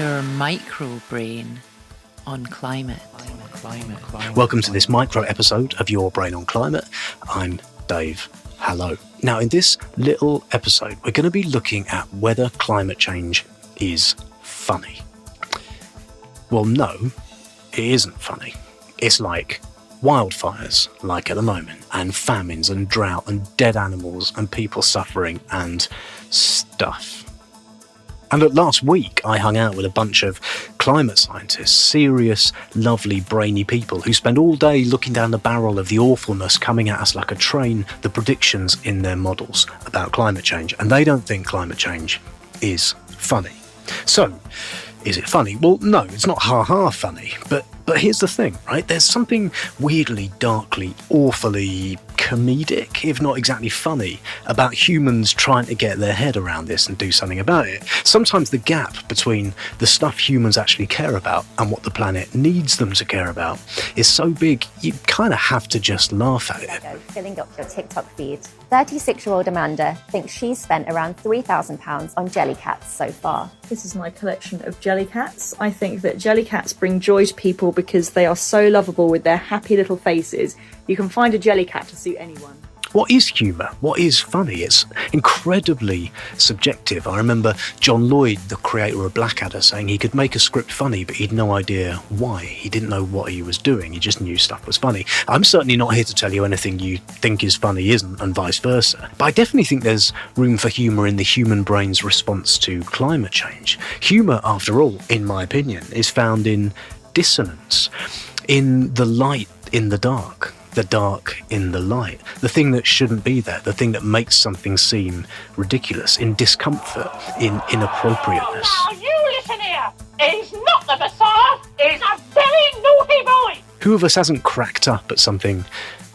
your micro brain on climate. Welcome to this micro episode of Your Brain on Climate. I'm Dave. Hello. Now, in this little episode, we're going to be looking at whether climate change is funny. Well, no, it isn't funny. It's like wildfires, like at the moment, and famines and drought and dead animals and people suffering and stuff. And last week, I hung out with a bunch of climate scientists, serious, lovely, brainy people who spend all day looking down the barrel of the awfulness coming at us like a train, the predictions in their models about climate change. And they don't think climate change is funny. So, is it funny? Well, no, it's not ha-ha funny. But here's the thing, right? There's something weirdly, darkly, awfully comedic, if not exactly funny, about humans trying to get their head around this and do something about it. Sometimes the gap between the stuff humans actually care about and what the planet needs them to care about is so big, you kind of have to just laugh at it. Filling up your TikTok feed. 36-year-old Amanda thinks she's spent around £3,000 on Jellycats so far. This is my collection of Jellycats. I think that Jellycats bring joy to people because they are so lovable with their happy little faces. You can find a Jellycat to suit anyone. What is humour? What is funny? It's incredibly subjective. I remember John Lloyd, the creator of Blackadder, saying he could make a script funny, but he'd no idea why. He didn't know what he was doing. He just knew stuff was funny. I'm certainly not here to tell you anything you think is funny isn't, and vice versa. But I definitely think there's room for humour in the human brain's response to climate change. Humour, after all, in my opinion, is found in dissonance, in the light in the dark in the light, the thing that shouldn't be there, the thing that makes something seem ridiculous, in discomfort, in inappropriateness. Now you listen here! He's not the Messiah, he's a very naughty boy! Who of us hasn't cracked up at something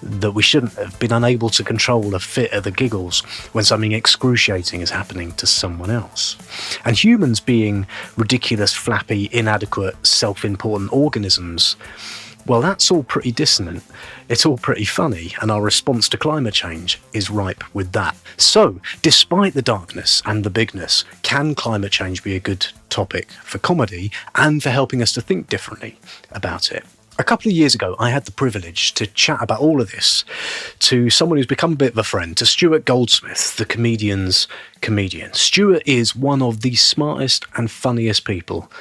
that we shouldn't have, been unable to control a fit of the giggles when something excruciating is happening to someone else? And humans being ridiculous, flappy, inadequate, self-important organisms, well, that's all pretty dissonant. It's all pretty funny, and our response to climate change is ripe with that. So, despite the darkness and the bigness, can climate change be a good topic for comedy and for helping us to think differently about it? A couple of years ago, I had the privilege to chat about all of this to someone who's become a bit of a friend, to Stuart Goldsmith, the comedian's comedian. Stuart is one of the smartest and funniest people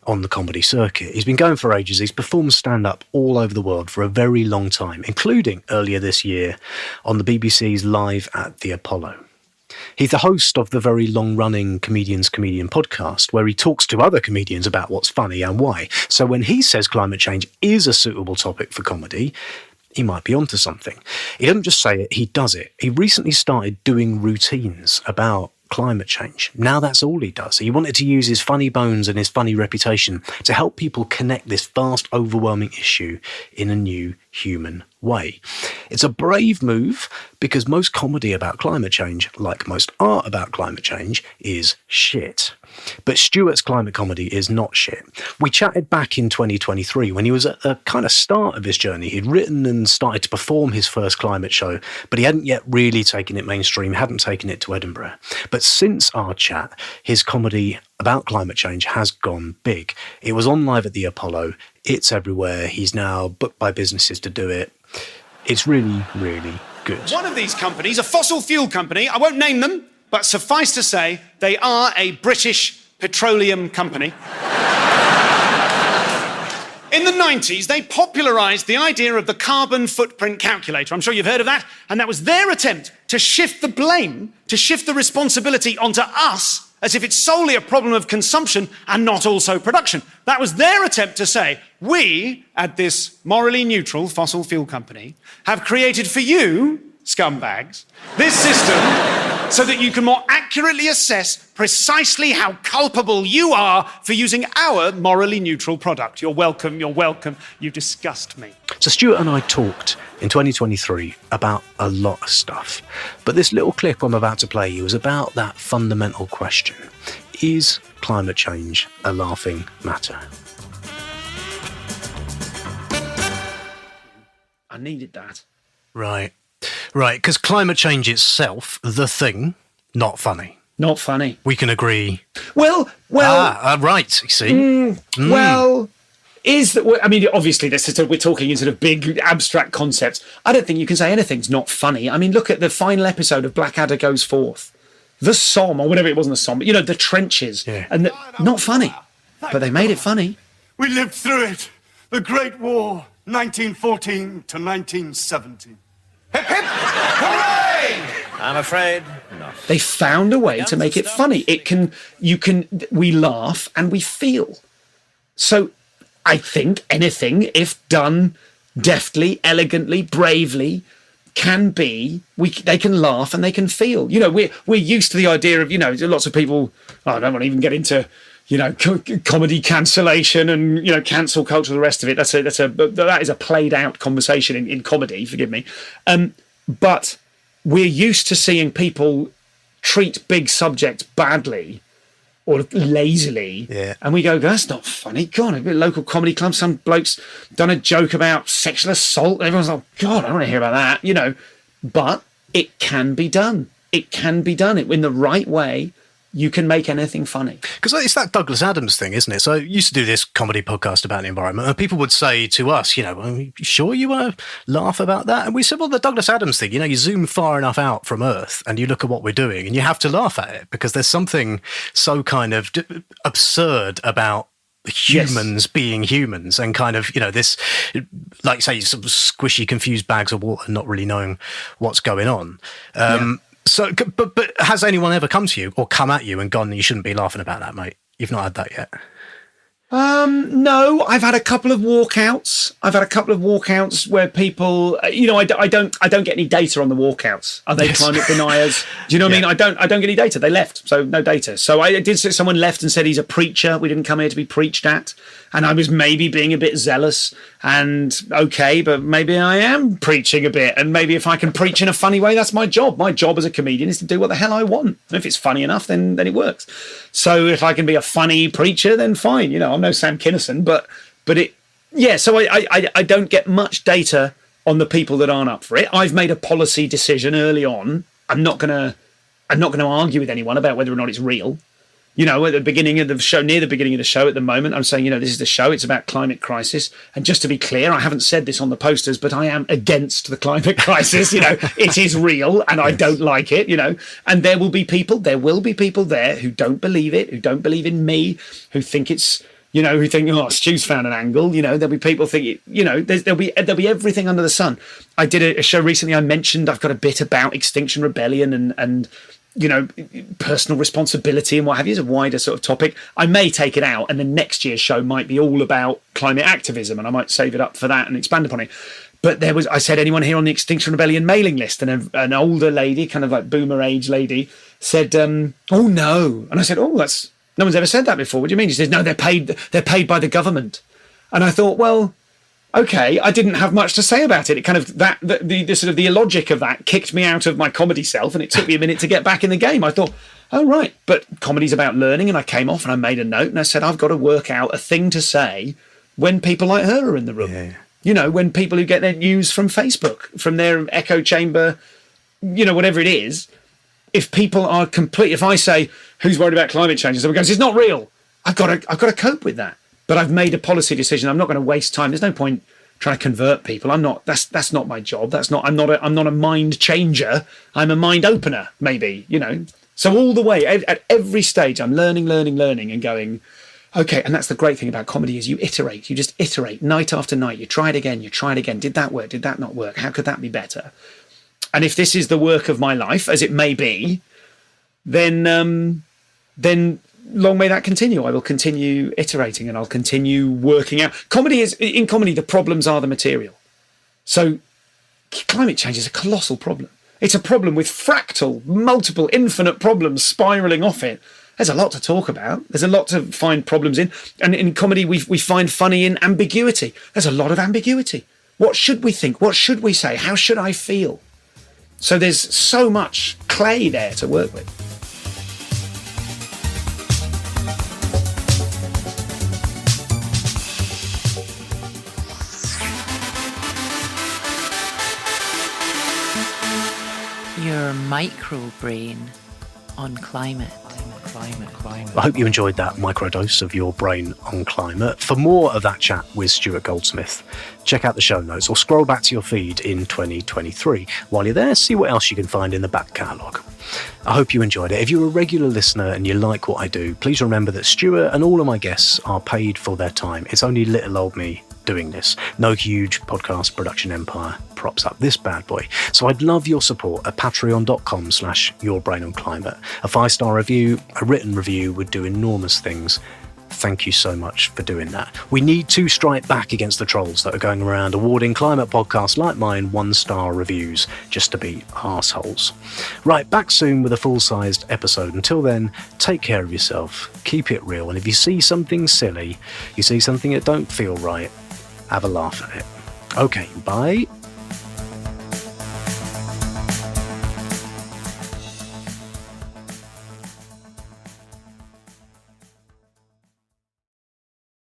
on the comedy circuit. He's been going for ages. He's performed stand-up all over the world for a very long time, including earlier this year on the BBC's Live at the Apollo. He's the host of the very long-running Comedian's Comedian podcast, where he talks to other comedians about what's funny and why. So when he says climate change is a suitable topic for comedy, he might be onto something. He doesn't just say it, he does it. He recently started doing routines about climate change. Now that's all he does. He wanted to use his funny bones and his funny reputation to help people connect this vast, overwhelming issue in a new human way. It's a brave move because most comedy about climate change, like most art about climate change, is shit. But Stuart's climate comedy is not shit. We chatted back in 2023 when he was at the kind of start of his journey. He'd written and started to perform his first climate show, but he hadn't yet really taken it mainstream, hadn't taken it to Edinburgh. But since our chat, his comedy about climate change has gone big. It was on Live at the Apollo. It's everywhere. He's now booked by businesses to do it. It's really, really good. One of these companies, a fossil fuel company, I won't name them, but suffice to say, they are a British petroleum company. In the 90s, they popularised the idea of the carbon footprint calculator. I'm sure you've heard of that. And that was their attempt to shift the blame, to shift the responsibility onto us, as if it's solely a problem of consumption and not also production. That was their attempt to say, we, at this morally neutral fossil fuel company, have created for you, scumbags, this system so that you can more accurately assess precisely how culpable you are for using our morally neutral product. You're welcome, you disgust me. So Stuart and I talked in 2023 about a lot of stuff, but this little clip I'm about to play you is about that fundamental question. Is climate change a laughing matter? I needed that. Right, because climate change itself, the thing, not funny. Not funny. We can agree. Well, right. You see, well, I mean, obviously, we're talking in sort of big abstract concepts. I don't think you can say anything's not funny. I mean, look at the final episode of Blackadder Goes Forth, the Somme, or whatever, it wasn't the Somme, but, you know, the trenches, and not funny, but they made it funny. We lived through it. The Great War, 1914 to 1917. Hip hip, hooray! I'm afraid not. They found a way to make it funny. We laugh and we feel. So I think anything, if done deftly, elegantly, bravely, they can laugh and they can feel. You know, we're used to the idea of, you know, lots of people, I don't want to even get into, you know, comedy cancellation and, you know, cancel culture, the rest of it. That is a played out conversation in comedy, forgive me. But we're used to seeing people treat big subjects badly or lazily, and we go, that's not funny. God, a bit local comedy club, some bloke's done a joke about sexual assault, and everyone's like, God, I don't want to hear about that, you know. But it can be done. It can be done. In the right way, you can make anything funny. Because it's that Douglas Adams thing, isn't it? So I used to do this comedy podcast about the environment, and people would say to us, you know, are you sure you want to laugh about that? And we said, well, the Douglas Adams thing, you know, you zoom far enough out from Earth and you look at what we're doing and you have to laugh at it because there's something so kind of absurd about humans being humans and kind of, you know, this, like say, sort of squishy, confused bags of water, not really knowing what's going on. So, but has anyone ever come to you or come at you and gone, you shouldn't be laughing about that, mate? You've not had that yet. No, I've had a couple of walkouts where people, you know, I don't get any data on the walkouts. Are they climate deniers? Do you know what I mean? I don't get any data. They left, so no data. So I did say someone left and said he's a preacher. We didn't come here to be preached at. And I was maybe being a bit zealous and okay, but maybe I am preaching a bit. And maybe if I can preach in a funny way, that's my job. My job as a comedian is to do what the hell I want. And if it's funny enough, then it works. So if I can be a funny preacher, then fine. You know, I'm no Sam Kinison, but it, yeah. So I don't get much data on the people that aren't up for it. I've made a policy decision early on. I'm not gonna argue with anyone about whether or not it's real. You know, at the beginning of the show, near the beginning of the show at the moment, I'm saying, you know, this is the show. It's about climate crisis. And just to be clear, I haven't said this on the posters, but I am against the climate crisis. You know, it is real and I don't like it, you know. And there will be people there who don't believe it, who don't believe in me, who think it's, you know, who think, oh, Stu's found an angle. You know, there'll be people think, you know, there'll be everything under the sun. I did a show recently. I mentioned I've got a bit about Extinction Rebellion and you know, personal responsibility and what have you. Is a wider sort of topic. I may take it out, and then next year's show might be all about climate activism, and I might save it up for that and expand upon it. But I said, anyone here on the Extinction Rebellion mailing list? And an older lady, kind of like boomer age lady, said, "Oh no!" And I said, "Oh, that's no one's ever said that before. What do you mean?" She says, "No, they're paid by the government." And I thought, well, okay, I didn't have much to say about it. It kind of the sort of the illogic of that kicked me out of my comedy self, and it took me a minute to get back in the game. I thought, oh right, but comedy's about learning, and I came off and I made a note and I said, I've got to work out a thing to say when people like her are in the room. Yeah. You know, when people who get their news from Facebook, from their echo chamber, you know, whatever it is. If people are if I say, who's worried about climate change? And someone goes, it's not real. I've got to cope with that. But I've made a policy decision. I'm not going to waste time. There's no point trying to convert people. I'm not. That's not my job. I'm not a mind changer. I'm a mind opener, maybe. You know. So all the way at every stage, I'm learning, and going. Okay, and that's the great thing about comedy is you iterate. You just iterate night after night. You try it again. Did that work? Did that not work? How could that be better? And if this is the work of my life, as it may be, then long may that continue. I will continue iterating and I'll continue working out. In comedy, the problems are the material. So climate change is a colossal problem. It's a problem with fractal, multiple, infinite problems spiraling off it. There's a lot to talk about. There's a lot to find problems in. And in comedy, we find funny in ambiguity. There's a lot of ambiguity. What should we think? What should we say? How should I feel? So there's so much clay there to work with. Your micro brain on climate. I hope you enjoyed that microdose of Your Brain on Climate. For more of that chat with Stuart Goldsmith, check out the show notes or scroll back to your feed in 2023. While you're there, see what else you can find in the back catalogue. I hope you enjoyed it. If you're a regular listener and you like what I do, please remember that Stuart and all of my guests are paid for their time. It's only little old me doing this. No huge podcast production empire props up this bad boy. So I'd love your support at patreon.com/yourbrainonclimate. A 5-star review, a written review would do enormous things. Thank you so much for doing that. We need to strike back against the trolls that are going around awarding climate podcasts like mine 1-star reviews just to be arseholes. Right, back soon with a full-sized episode. Until then, take care of yourself, keep it real, and if you see something silly, you see something that don't feel right, have a laugh at it. Okay, bye.